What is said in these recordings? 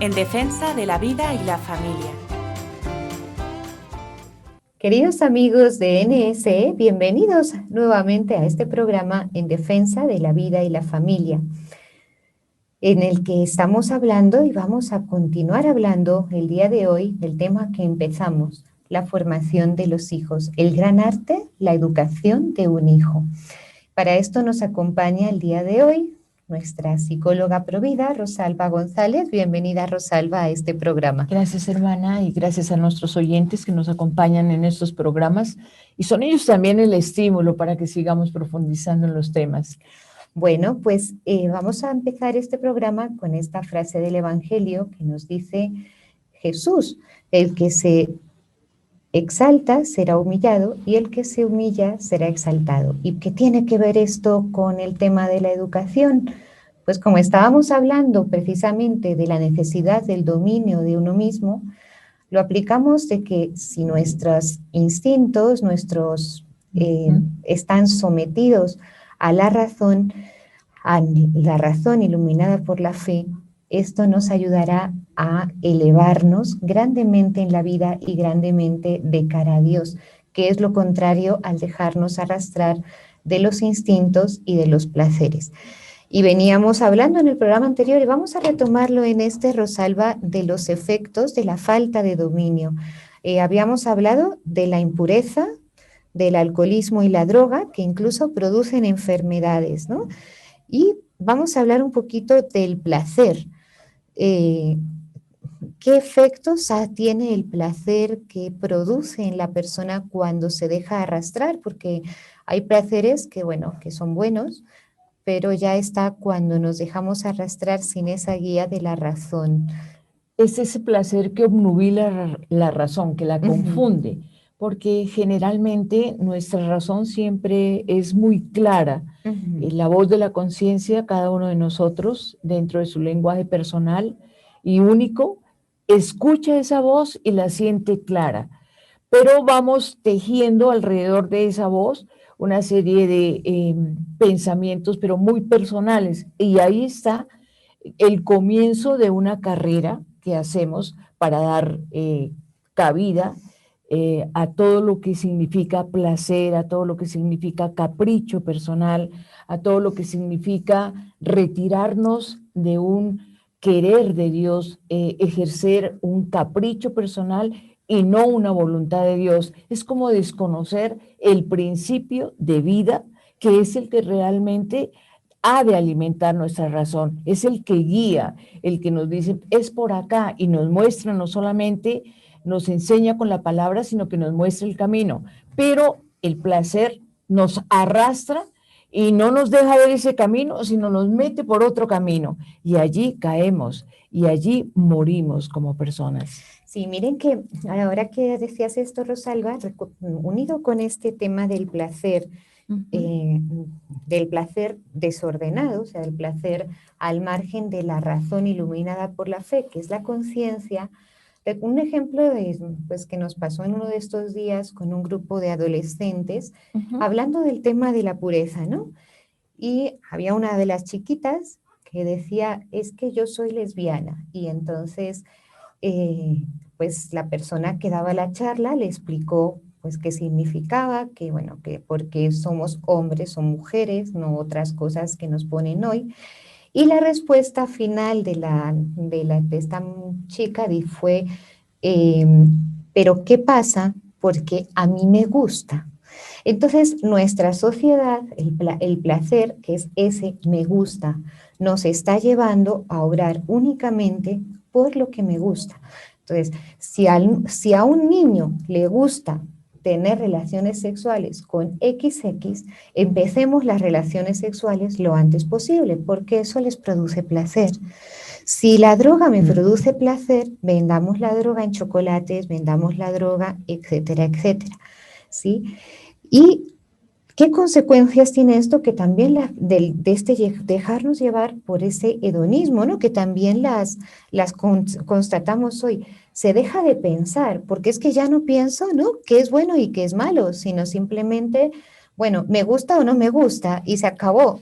en defensa de la vida y la familia. Queridos amigos de NSE, bienvenidos nuevamente a este programa en defensa de la vida y la familia, en el que estamos hablando y vamos a continuar hablando el día de hoy del tema que empezamos, la formación de los hijos, el gran arte, la educación de un hijo. Para esto nos acompaña el día de hoy nuestra psicóloga provida, Rosalba González. Bienvenida, Rosalba, a este programa. Gracias, hermana, y gracias a nuestros oyentes que nos acompañan en estos programas. Y son ellos también el estímulo para que sigamos profundizando en los temas. Bueno, pues vamos a empezar este programa con esta frase del Evangelio que nos dice Jesús: el que se exalta será humillado y el que se humilla será exaltado. ¿Y qué tiene que ver esto con el tema de la educación? Pues como estábamos hablando precisamente de la necesidad del dominio de uno mismo, lo aplicamos de que si nuestros instintos, están sometidos a la razón iluminada por la fe, esto nos ayudará a elevarnos grandemente en la vida y grandemente de cara a Dios, que es lo contrario al dejarnos arrastrar de los instintos y de los placeres. Y veníamos hablando en el programa anterior, y vamos a retomarlo en este, Rosalba, de los efectos de la falta de dominio. Habíamos hablado de la impureza, del alcoholismo y la droga, que incluso producen enfermedades, ¿no? Y vamos a hablar un poquito del placer. ¿Qué efectos tiene el placer que produce en la persona cuando se deja arrastrar? Porque hay placeres que, bueno, que son buenos, pero ya está cuando nos dejamos arrastrar sin esa guía de la razón. Es ese placer que obnubila la razón, que la confunde, porque generalmente nuestra razón siempre es muy clara. La voz de la conciencia, cada uno de nosotros, dentro de su lenguaje personal y único, escucha esa voz y la siente clara. Pero vamos tejiendo alrededor de esa voz una serie de pensamientos, pero muy personales. Y ahí está el comienzo de una carrera que hacemos para dar cabida a todo lo que significa placer, a todo lo que significa capricho personal, a todo lo que significa retirarnos de un querer de Dios, ejercer un capricho personal y no una voluntad de Dios. Es como desconocer el principio de vida, que es el que realmente ha de alimentar nuestra razón. Es el que guía, el que nos dice, es por acá, y nos muestra, no solamente nos enseña con la palabra, sino que nos muestra el camino. Pero el placer nos arrastra y no nos deja ver ese camino, sino nos mete por otro camino. Y allí caemos y allí morimos como personas. Sí, miren que ahora que decías esto, Rosalba, unido con este tema del placer desordenado, o sea, del placer al margen de la razón iluminada por la fe, que es la conciencia. Un ejemplo pues, que nos pasó en uno de estos días con un grupo de adolescentes, hablando del tema de la pureza, ¿no? Y había una de las chiquitas que decía, es que yo soy lesbiana, y entonces pues la persona que daba la charla le explicó pues qué significaba, que bueno, que porque somos hombres o mujeres, no otras cosas que nos ponen hoy. Y la respuesta final de esta chica fue, pero ¿qué pasa? Porque a mí me gusta. Entonces, nuestra sociedad, el placer, que es ese me gusta, nos está llevando a obrar únicamente por lo que me gusta. Entonces, si a un niño le gusta tener relaciones sexuales con XX, empecemos las relaciones sexuales lo antes posible, porque eso les produce placer. Si la droga me produce placer, vendamos la droga en chocolates, vendamos la droga, etcétera, etcétera, ¿sí? ¿Y qué consecuencias tiene esto? Que también de dejarnos llevar por ese hedonismo, ¿no? Que también las constatamos hoy. Se deja de pensar, porque es que ya no pienso, ¿no?, qué es bueno y qué es malo, sino simplemente, bueno, me gusta o no me gusta, y se acabó.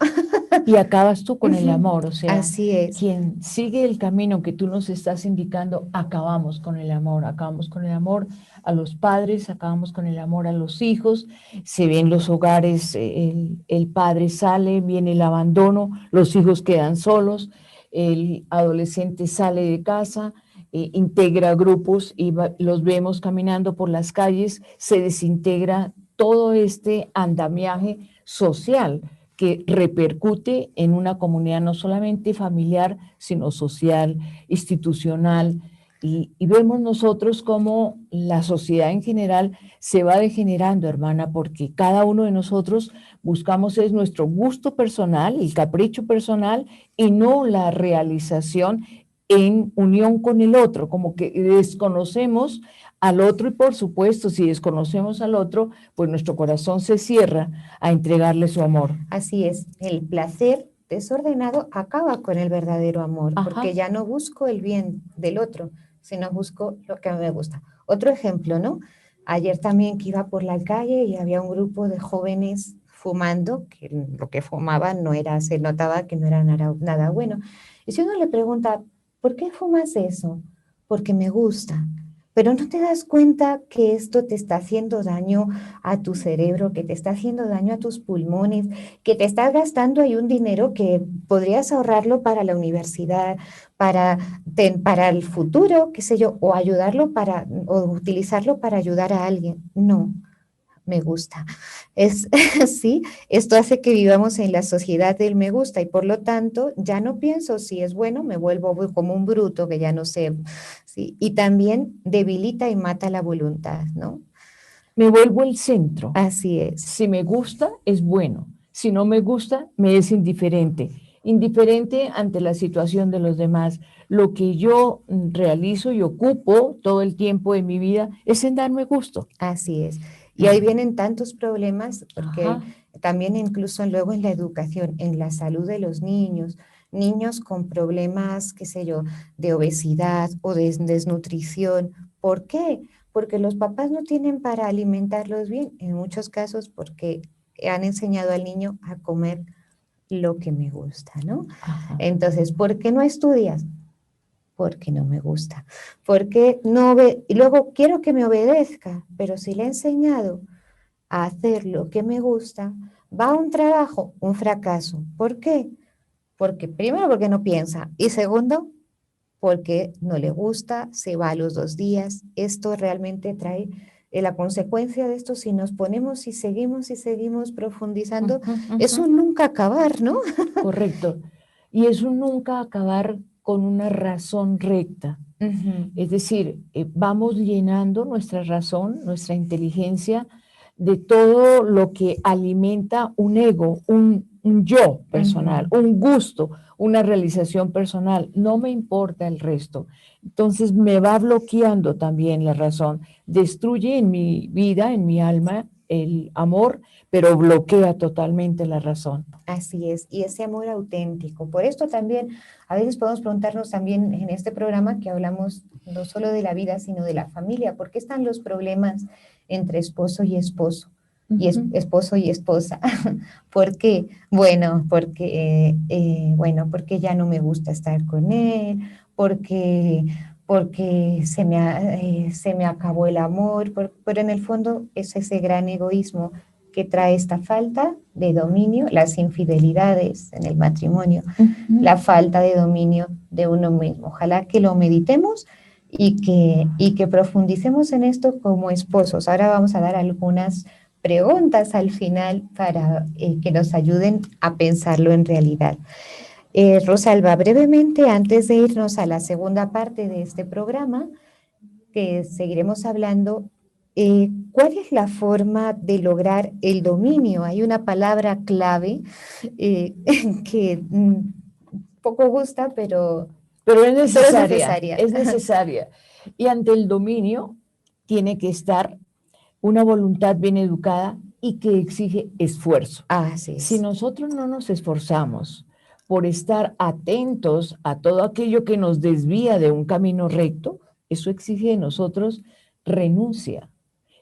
y acabas tú con el amor. O sea, así es. quien sigue el camino que tú nos estás indicando, acabamos con el amor a los padres, acabamos con el amor a los hijos. Se ven los hogares, el padre sale, viene el abandono, los hijos quedan solos, el adolescente sale de casa, integra grupos y los vemos caminando por las calles, se desintegra todo este andamiaje social que repercute en una comunidad no solamente familiar, sino social, institucional. Y vemos nosotros cómo la sociedad en general se va degenerando, hermana, porque cada uno de nosotros buscamos es nuestro gusto personal, el capricho personal y no la realización en unión con el otro, como que desconocemos al otro y por supuesto si desconocemos al otro, pues nuestro corazón se cierra a entregarle su amor. Así es, el placer desordenado acaba con el verdadero amor, porque ya no busco el bien del otro, sino busco lo que a mí me gusta. Otro ejemplo, ¿no? Ayer también que iba por la calle y había un grupo de jóvenes fumando, que lo que fumaban no era, se notaba que no era nada bueno. Y si uno le pregunta, ¿por qué fumas eso? Porque me gusta. Pero no te das cuenta que esto te está haciendo daño a tu cerebro, que te está haciendo daño a tus pulmones, que te estás gastando ahí un dinero que podrías ahorrarlo para la universidad, para el futuro, qué sé yo, o o utilizarlo para ayudar a alguien. No, me gusta. Sí, esto hace que vivamos en la sociedad del me gusta y por lo tanto ya no pienso si es bueno, me vuelvo como un bruto que ya no sé, ¿sí? Y también debilita y mata la voluntad, ¿no? Me vuelvo el centro. Así es. Si me gusta, es bueno. Si no me gusta, me es indiferente. Indiferente ante la situación de los demás. Lo que yo realizo y ocupo todo el tiempo de mi vida es en darme gusto. Así es. Y ahí vienen tantos problemas, porque Ajá. también incluso luego en la educación, en la salud de los niños, niños con problemas, qué sé yo, de obesidad o de desnutrición. ¿Por qué? Porque los papás no tienen para alimentarlos bien, en muchos casos porque han enseñado al niño a comer lo que me gusta, ¿no? Ajá. Entonces, ¿por qué no estudias? Porque no me gusta, porque no y luego quiero que me obedezca, pero si le he enseñado a hacer lo que me gusta, va a un trabajo, un fracaso. ¿Por qué? Porque primero porque no piensa y segundo porque no le gusta, se va a los 2 días. Esto realmente trae la consecuencia de esto si nos ponemos y seguimos profundizando, es un nunca acabar, ¿no? Correcto. Y es un nunca acabar con una razón recta. Es decir, vamos llenando nuestra razón, nuestra inteligencia de todo lo que alimenta un ego, un yo personal, un gusto, una realización personal. No me importa el resto. Entonces me va bloqueando también la razón. Destruye en mi vida, en mi alma, el amor, pero bloquea totalmente la razón. Así es, y ese amor auténtico. Por esto también, a veces podemos preguntarnos también en este programa que hablamos no solo de la vida, sino de la familia. ¿Por qué están los problemas entre esposo y esposo? Y esposo y esposa. ¿Por qué? Bueno, porque ya no me gusta estar con él, porque se me acabó el amor, pero en el fondo es ese gran egoísmo que trae esta falta de dominio, las infidelidades en el matrimonio, la falta de dominio de uno mismo. Ojalá que lo meditemos y que profundicemos en esto como esposos. Ahora vamos a dar algunas preguntas al final para que nos ayuden a pensarlo en realidad. Rosalba, brevemente, antes de irnos a la segunda parte de este programa, que seguiremos hablando, ¿cuál es la forma de lograr el dominio? Hay una palabra clave que poco gusta, pero es necesaria, necesaria. es necesaria. Y ante el dominio tiene que estar una voluntad bien educada y que exige esfuerzo. Así es. Si nosotros no nos esforzamos por estar atentos a todo aquello que nos desvía de un camino recto, eso exige de nosotros renuncia,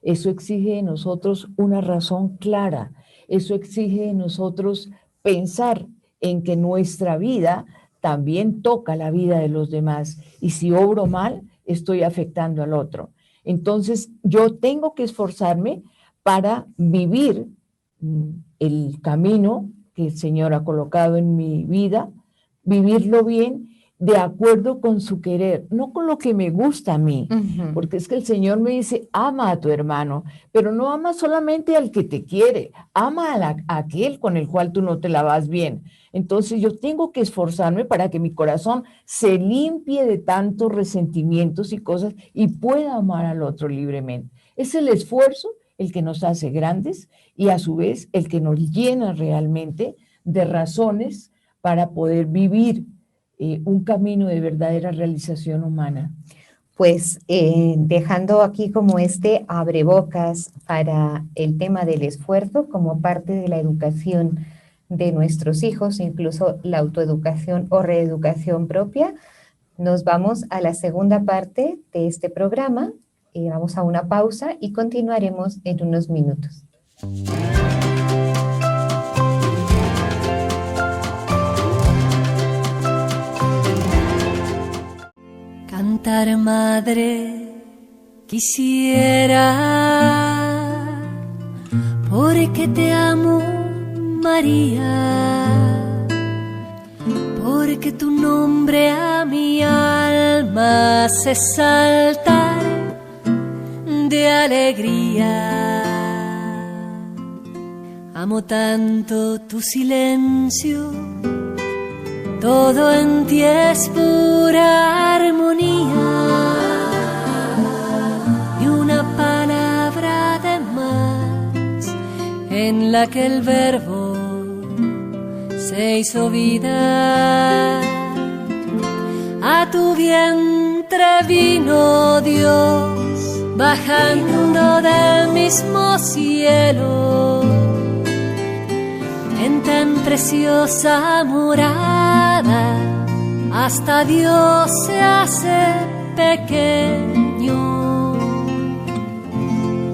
eso exige de nosotros una razón clara, eso exige de nosotros pensar en que nuestra vida también toca la vida de los demás. Y si obro mal, estoy afectando al otro. Entonces, yo tengo que esforzarme para vivir el camino que el Señor ha colocado en mi vida, vivirlo bien, de acuerdo con su querer, no con lo que me gusta a mí, porque es que el Señor me dice, ama a tu hermano, pero no ama solamente al que te quiere, ama a aquel con el cual tú no te la vas bien. Entonces yo tengo que esforzarme para que mi corazón se limpie de tantos resentimientos y cosas y pueda amar al otro libremente. Es el esfuerzo el que nos hace grandes y a su vez el que nos llena realmente de razones para poder vivir un camino de verdadera realización humana. Pues dejando aquí como este abrebocas para el tema del esfuerzo como parte de la educación de nuestros hijos, incluso la autoeducación o reeducación propia, nos vamos a la segunda parte de este programa. Vamos a una pausa y continuaremos en unos minutos. Cantar, madre, quisiera, porque te amo, María, porque tu nombre a mi alma hace saltar de alegría. Amo tanto tu silencio, todo en ti es pura armonía, y una palabra de más en la que el verbo se hizo vida. A tu vientre vino Dios, bajando del mismo cielo, en tan preciosa morada, hasta Dios se hace pequeño.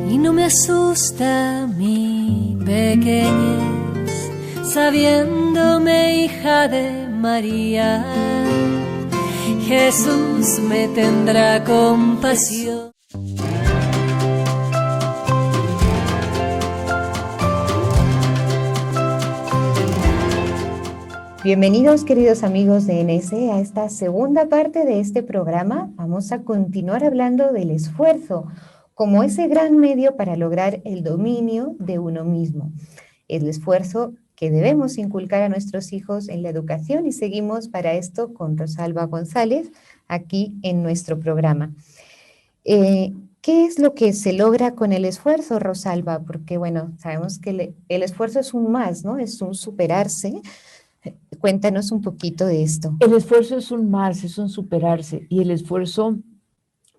Y no me asusta mi pequeñez, sabiéndome hija de María. Jesús me tendrá compasión. Bienvenidos, queridos amigos de NS, a esta segunda parte de este programa. Vamos a continuar hablando del esfuerzo como ese gran medio para lograr el dominio de uno mismo. El esfuerzo que debemos inculcar a nuestros hijos en la educación, y seguimos para esto con Rosalba González aquí en nuestro programa. ¿Qué es lo que se logra con el esfuerzo, Rosalba? Porque, bueno, sabemos que el esfuerzo es un más, ¿no? Es un superarse. Cuéntanos un poquito de esto. El esfuerzo es un más, es un superarse, y el esfuerzo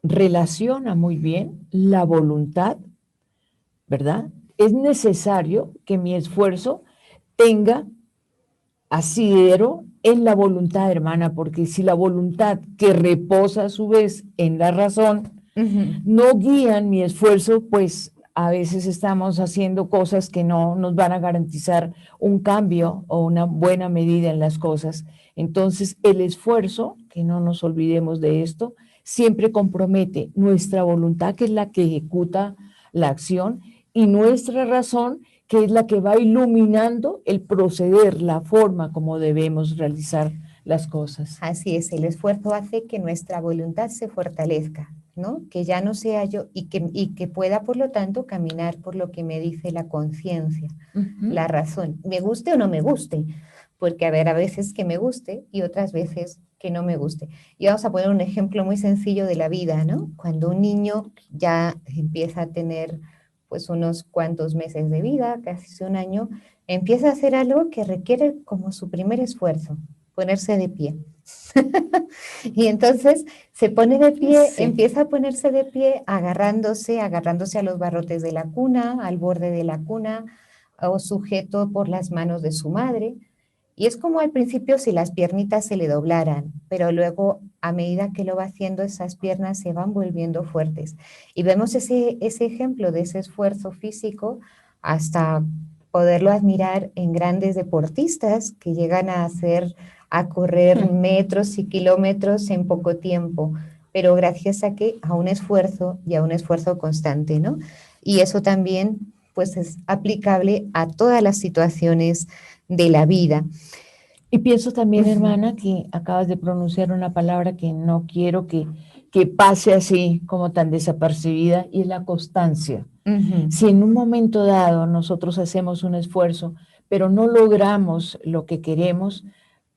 relaciona muy bien la voluntad, ¿verdad? Es necesario que mi esfuerzo tenga asidero en la voluntad, hermana, porque si la voluntad, que reposa a su vez en la razón, no guían mi esfuerzo, pues a veces estamos haciendo cosas que no nos van a garantizar un cambio o una buena medida en las cosas. Entonces, el esfuerzo, que no nos olvidemos de esto, siempre compromete nuestra voluntad, que es la que ejecuta la acción, y nuestra razón, que es la que va iluminando el proceder, la forma como debemos realizar las cosas. Así es, el esfuerzo hace que nuestra voluntad se fortalezca, ¿no? Que ya no sea yo y que pueda, por lo tanto, caminar por lo que me dice la conciencia, la razón. Me guste o no me guste, porque a veces que me guste y otras veces que no me guste. Y vamos a poner un ejemplo muy sencillo de la vida, ¿no? Cuando un niño ya empieza a tener pues unos cuantos meses de vida, casi un año, empieza a hacer algo que requiere como su primer esfuerzo, ponerse de pie. Y entonces se pone de pie, sí. Empieza a ponerse de pie agarrándose a los barrotes de la cuna, al borde de la cuna, o sujeto por las manos de su madre. Y es como al principio si las piernitas se le doblaran, pero luego a medida que lo va haciendo, esas piernas se van volviendo fuertes. Y vemos ese ejemplo de ese esfuerzo físico hasta poderlo admirar en grandes deportistas que llegan a correr metros y kilómetros en poco tiempo, pero gracias a un esfuerzo y a un esfuerzo constante, ¿no? Y eso también, pues, es aplicable a todas las situaciones de la vida. Y pienso también, hermana, que acabas de pronunciar una palabra que no quiero que pase así como tan desapercibida, y es la constancia. Si en un momento dado nosotros hacemos un esfuerzo, pero no logramos lo que queremos,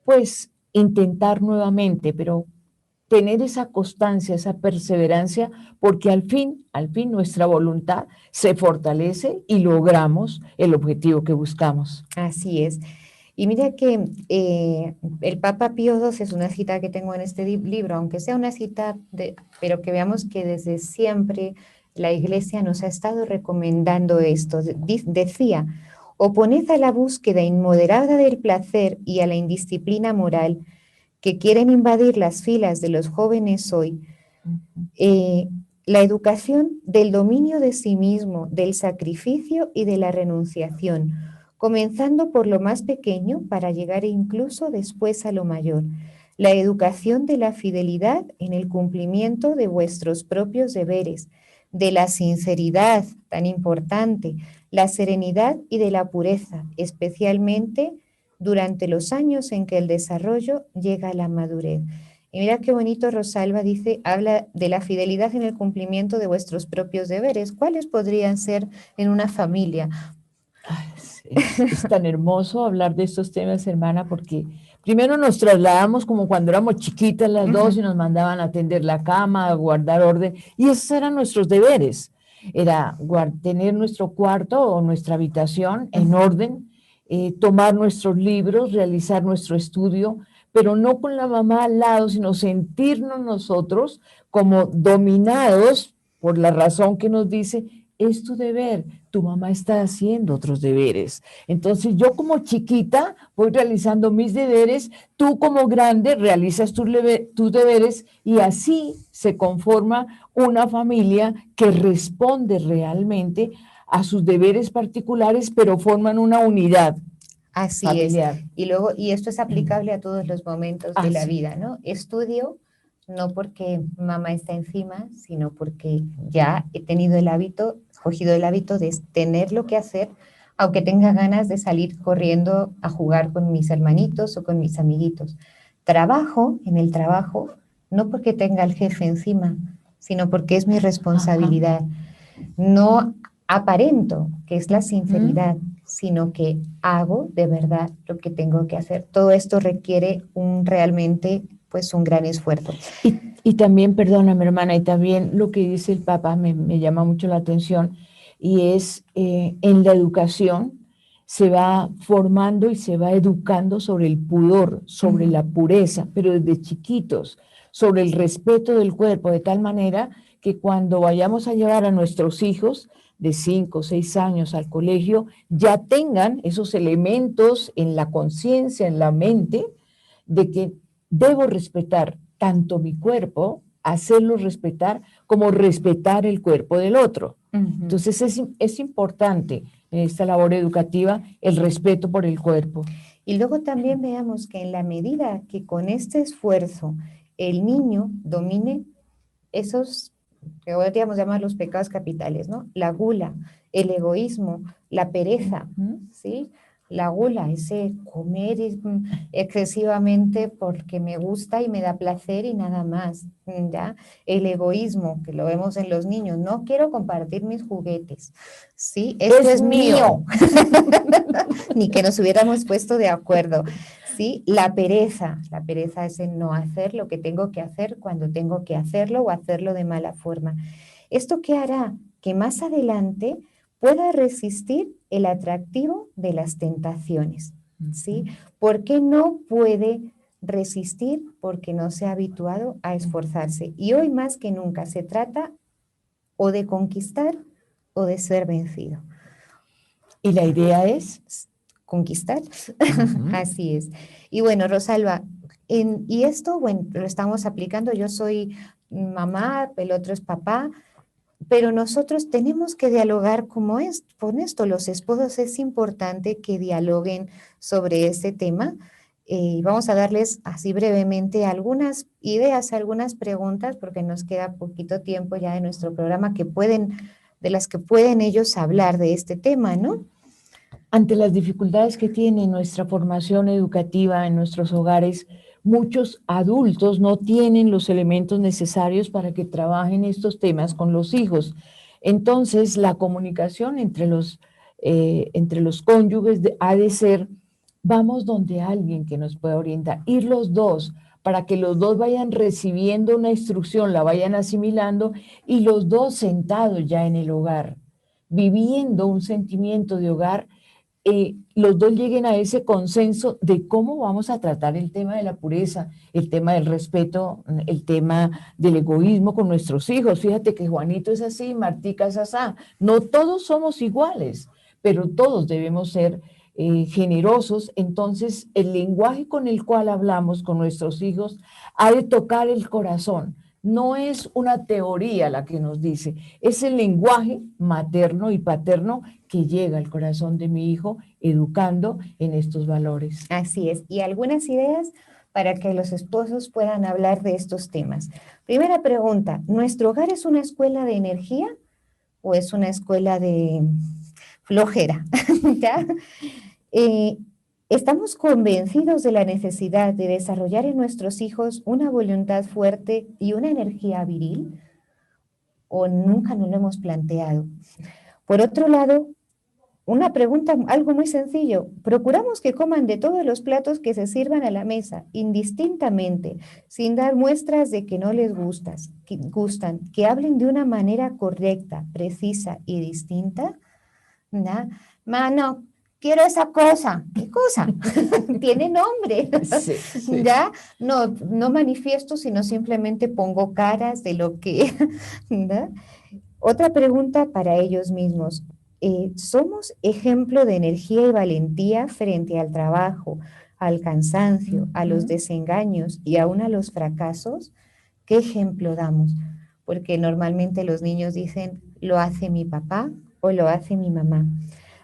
pues intentar nuevamente, pero tener esa constancia, esa perseverancia, porque al fin nuestra voluntad se fortalece y logramos el objetivo que buscamos. Así es. Y mira que el Papa Pío XII es una cita que tengo en este libro, aunque sea una cita, pero que veamos que desde siempre la Iglesia nos ha estado recomendando esto. Decía: oponed a la búsqueda inmoderada del placer y a la indisciplina moral que quieren invadir las filas de los jóvenes hoy, la educación del dominio de sí mismo, del sacrificio y de la renunciación, comenzando por lo más pequeño para llegar incluso después a lo mayor. La educación de la fidelidad en el cumplimiento de vuestros propios deberes, de la sinceridad, tan importante, la serenidad y de la pureza, especialmente durante los años en que el desarrollo llega a la madurez. Y mira qué bonito, Rosalba dice, habla de la fidelidad en el cumplimiento de vuestros propios deberes. ¿Cuáles podrían ser en una familia? Es tan hermoso hablar de estos temas, hermana, porque primero nos trasladamos como cuando éramos chiquitas las dos y nos mandaban a tender la cama, a guardar orden, y esos eran nuestros deberes. Era tener nuestro cuarto o nuestra habitación en orden, tomar nuestros libros, realizar nuestro estudio, pero no con la mamá al lado, sino sentirnos nosotros como dominados por la razón que nos dice: es tu deber, tu mamá está haciendo otros deberes. Entonces yo como chiquita voy realizando mis deberes, tú como grande realizas tus deberes, y así se conforma una familia que responde realmente a sus deberes particulares, pero forman una unidad. Así familiar. Es. Y esto es aplicable a todos los momentos de la vida, ¿no? Estudio no porque mamá está encima, sino porque ya he tenido cogido el hábito de tener lo que hacer, aunque tenga ganas de salir corriendo a jugar con mis hermanitos o con mis amiguitos. Trabajo en el trabajo, no porque tenga al jefe encima, sino porque es mi responsabilidad. No aparento, que es la sinceridad, sino que hago de verdad lo que tengo que hacer. Todo esto requiere realmente pues un gran esfuerzo. Y también, perdóname, hermana, y también lo que dice el Papa me llama mucho la atención, y es en la educación se va formando y se va educando sobre el pudor, sobre la pureza, pero desde chiquitos, sobre el respeto del cuerpo, de tal manera que cuando vayamos a llevar a nuestros hijos de 5 o 6 años al colegio, ya tengan esos elementos en la conciencia, en la mente, de que debo respetar tanto mi cuerpo, hacerlo respetar, como respetar el cuerpo del otro. Entonces es importante en esta labor educativa el respeto por el cuerpo. Y luego también veamos que en la medida que con este esfuerzo el niño domine esos que podríamos llamar los pecados capitales, ¿no? La gula, el egoísmo, la pereza, ¿sí? La gula, ese comer excesivamente porque me gusta y me da placer y nada más, ¿ya? El egoísmo, que lo vemos en los niños, no quiero compartir mis juguetes, ¿sí? Esto es mío. Ni que nos hubiéramos puesto de acuerdo, ¿sí? La pereza es el no hacer lo que tengo que hacer cuando tengo que hacerlo o hacerlo de mala forma. ¿Esto qué hará? Que más adelante pueda resistir el atractivo de las tentaciones, ¿sí? ¿Por qué no puede resistir? Porque no se ha habituado a esforzarse. Y hoy más que nunca se trata o de conquistar o de ser vencido. ¿Y la idea es? Conquistar. Así es. Y bueno, Rosalba, y esto, bueno, lo estamos aplicando. Yo soy mamá, el otro es papá. pero nosotros tenemos que dialogar con esto. Los esposos es importante que dialoguen sobre este tema. Vamos a darles así brevemente algunas ideas, algunas preguntas, porque nos queda poquito tiempo ya de nuestro programa de las que pueden ellos hablar de este tema, ¿no? Ante las dificultades que tiene nuestra formación educativa en nuestros hogares, muchos adultos no tienen los elementos necesarios para que trabajen estos temas con los hijos. Entonces, la comunicación entre los cónyuges ha de ser, vamos donde alguien que nos pueda orientar, ir los dos, para que los dos vayan recibiendo una instrucción, la vayan asimilando, y los dos sentados ya en el hogar, viviendo un sentimiento de hogar, los dos lleguen a ese consenso de cómo vamos a tratar el tema de la pureza, el tema del respeto, el tema del egoísmo con nuestros hijos. Fíjate que Juanito es así, Martica es asá. No todos somos iguales, pero todos debemos ser generosos. Entonces, el lenguaje con el cual hablamos con nuestros hijos ha de tocar el corazón. No es una teoría la que nos dice, es el lenguaje materno y paterno que llega al corazón de mi hijo, educando en estos valores. Así es. Y algunas ideas para que los esposos puedan hablar de estos temas. Primera pregunta, ¿nuestro hogar es una escuela de energía o es una escuela de flojera? ¿Ya? ¿Estamos convencidos de la necesidad de desarrollar en nuestros hijos una voluntad fuerte y una energía viril? ¿O nunca nos lo hemos planteado? Por otro lado, una pregunta, algo muy sencillo. ¿Procuramos que coman de todos los platos que se sirvan a la mesa, indistintamente, sin dar muestras de que no les gustan, que hablen de una manera correcta, precisa y distinta? ¿No? No, quiero esa cosa. ¿Qué cosa? Tiene nombre. Sí, sí. ¿Ya? No manifiesto, sino simplemente pongo caras de lo que... ¿no? Otra pregunta para ellos mismos. ¿Somos ejemplo de energía y valentía frente al trabajo, al cansancio, a los desengaños y aún a los fracasos? ¿Qué ejemplo damos? Porque normalmente los niños dicen, lo hace mi papá o lo hace mi mamá.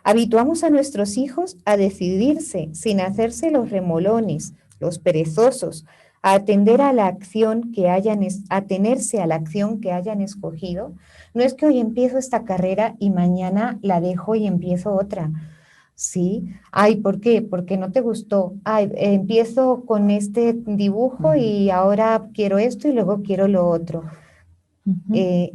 Habituamos a nuestros hijos a decidirse sin hacerse los remolones, los perezosos, a atenerse a la acción que hayan escogido. No es que hoy empiezo esta carrera y mañana la dejo y empiezo otra. ¿Sí? Ay, ¿por qué? Porque no te gustó. Ay, empiezo con este dibujo y ahora quiero esto y luego quiero lo otro.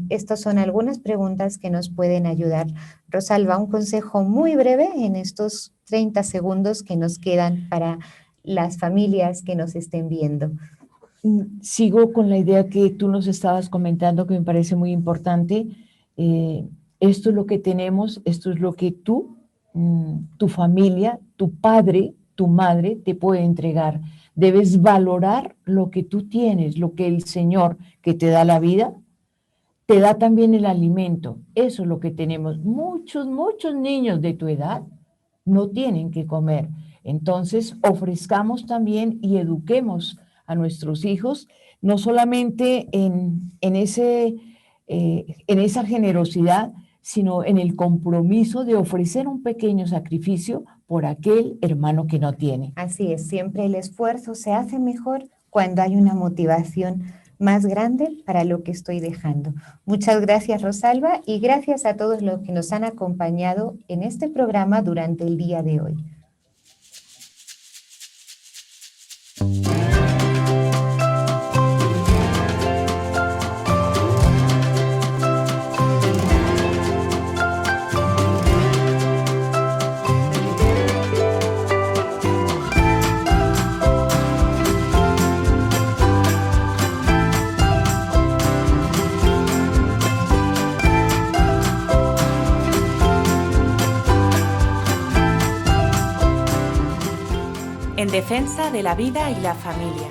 Estas son algunas preguntas que nos pueden ayudar. Rosalba, un consejo muy breve en estos 30 segundos que nos quedan para las familias que nos estén viendo. Sigo con la idea que tú nos estabas comentando, que me parece muy importante. Esto es lo que tenemos, esto es lo que tú, tu familia, tu padre, tu madre te puede entregar. Debes valorar lo que tú tienes, lo que el Señor que te da la vida, te da también el alimento. Eso es lo que tenemos. Muchos niños de tu edad no tienen que comer. Entonces, ofrezcamos también y eduquemos a nuestros hijos, no solamente en esa generosidad, sino en el compromiso de ofrecer un pequeño sacrificio por aquel hermano que no tiene. Así es, siempre el esfuerzo se hace mejor cuando hay una motivación más grande para lo que estoy dejando. Muchas gracias, Rosalba, y gracias a todos los que nos han acompañado en este programa durante el día de hoy. En defensa de la vida y la familia.